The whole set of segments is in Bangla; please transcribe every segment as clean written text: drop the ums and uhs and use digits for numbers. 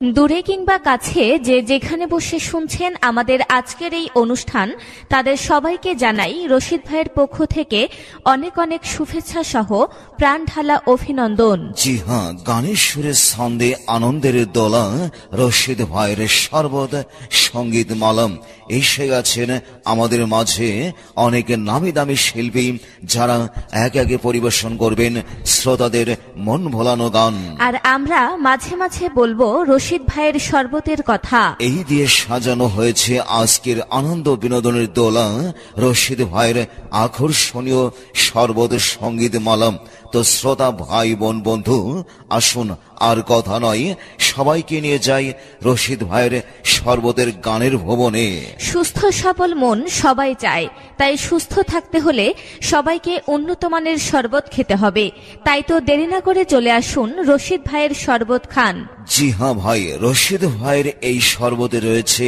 দূরে কিংবা কাছে যে যেখানে বসে শুনছেন আমাদের আজকের এই অনুষ্ঠান, তাদের সবাইকে জানাই রশিদ ভাইয়ের পক্ষ থেকে অনেক অনেক শুভেচ্ছা সহ প্রাণ ঢালা অভিনন্দন। জি হ্যাঁ, গানের সুরের ছন্দে আনন্দের দোলা রশিদ ভাইয়ের শরবত সঙ্গীত মালম এসে গেছেন আমাদের মাঝে অনেক নামি দামি শিল্পী, যারা এক একে পরিবেশন করবেন শ্রোতাদের মন ভোলানো গান। আর আমরা মাঝে মাঝে বলবো রশিদ ভাইয়ের শরবতের কথা। এই দিয়ে সাজানো হয়েছে আজকের আনন্দ বিনোদনের দোলা রশিদ ভাইয়ের আকর্ষণীয় শরবত সঙ্গীত মালম। তো শ্রোতা ভাই বোন বন্ধু, আসুন আর কথা নয়, সবাইকে নিয়ে যাই রশিদ ভাইয়ের শরবতের গানের ভবনে। সুস্থ সবল মন সবাই চায়, তাই সুস্থ থাকতে হলে সবাইকে উন্নত মানের শরবত খেতে হবে। তাই তো দেরি না করে চলে আসুন রশিদ ভাইয়ের শরবত খান। জি হ্যাঁ ভাই, রশিদ ভাইয়ের এই শরবতে রয়েছে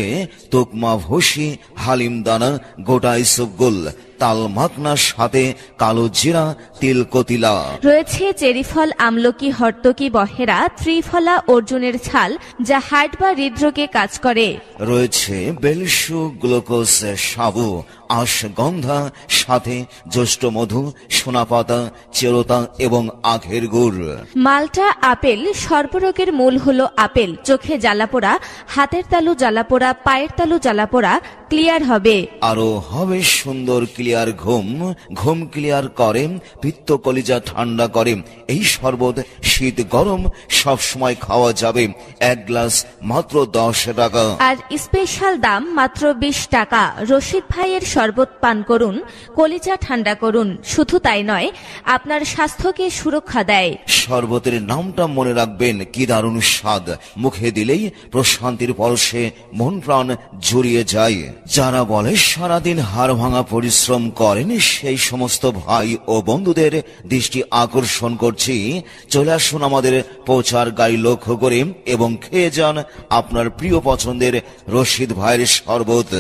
তোকমা ভুসি, হালিম দানা, গোটা ইসবগুল, তাল মাখনার সাথে কালো জিরা, তিল কতিলা, রয়েছে চেরিফল, আমলকি, হর্তকি, বহেরা, ত্রিফলা, অর্জুনের ছাল, যা হার্ট বা হৃদরোগে কাজ করে। রয়েছে বেলসু, গ্লুকোজ, সাবু, আশগন্ধা, সাথে জ্যৈষ্ঠ মধু, সোনাপাতা, চেরোতা এবং আখের গুড়। মাল্টা আপেল, সর্বরোগের মূল হলো আপেল। চোখে জ্বালাপোড়া, হাতের তালু জ্বালাপোড়া, পায়ের তালু জ্বালাপোড়া ক্লিয়ার হবে। আরো হবে সুন্দর ক্লিয়ার ঘুম, ঘুম ক্লিয়ার করে, পিত্ত কলিজা ঠান্ডা করে। এই শরবত শীত গরম সব সময় খাওয়া যাবে। এক গ্লাস মাত্র 10 টাকা, আর স্পেশাল দাম মাত্র 20 টাকা। রশিদ ভাইয়ের শরবত পান করুন, কলিজা ঠান্ডা করুন। শুধু তাই নয়, আপনার স্বাস্থ্যকে সুরক্ষা দেয়। শরবতের নামটা মনে রাখবেন, কি দারুণ স্বাদ, মুখে দিলেই প্রশান্তির পরশে মন প্রাণ জুড়িয়ে যায়। যারা বলে সারাদিন হাড় ভাঙা পরিশ্রম করেন, সেই সমস্ত ভাই ও বন্ধুদের দৃষ্টি আকর্ষণ করছি, চলে আসুন আমাদের পৌঁছার গাড়ি লক্ষ্য করে এবং খেয়ে যান আপনার প্রিয় পছন্দের রশিদ ভাইয়ের শরবত।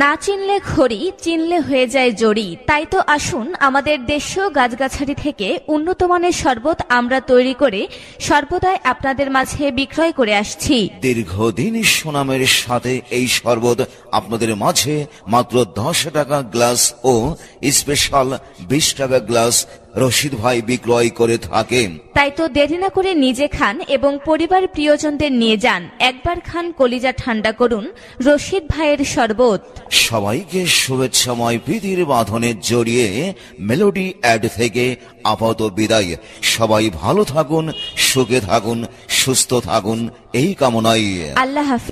না চিনলে খড়ি, চিনলে হয়ে যায় জড়ি। তাই তো আসুন আমাদের দেশীয় গাছগাছালি থেকে উন্নত মানের শরবত আমরা তৈরি করে সর্বদাই আপনাদের মাঝে বিক্রয় করে আসছি। দীর্ঘদিন সুনামের সাথে এই শরবত আপনাদের মাঝে মাত্র 10 টাকা গ্লাস ও স্পেশাল 20 টাকা গ্লাস রশিদ ভাই বিক্রয় করে থাকে। তাই তো দেরি না করে নিজে খান এবং পরিবার প্রিয়জনদের নিয়ে যান। একবার খান, কলিজা ঠান্ডা করুন রশিদ ভাইয়ের শরবত। সবাইকে শুভেচ্ছাময় প্রীতির বাঁধনে জড়িয়ে মেলোডি অ্যাড থেকে আপাতত বিদায়। সবাই ভালো থাকুন, সুখে থাকুন, সুস্থ থাকুন, এই কামনায়। আল্লাহ হাফেজ।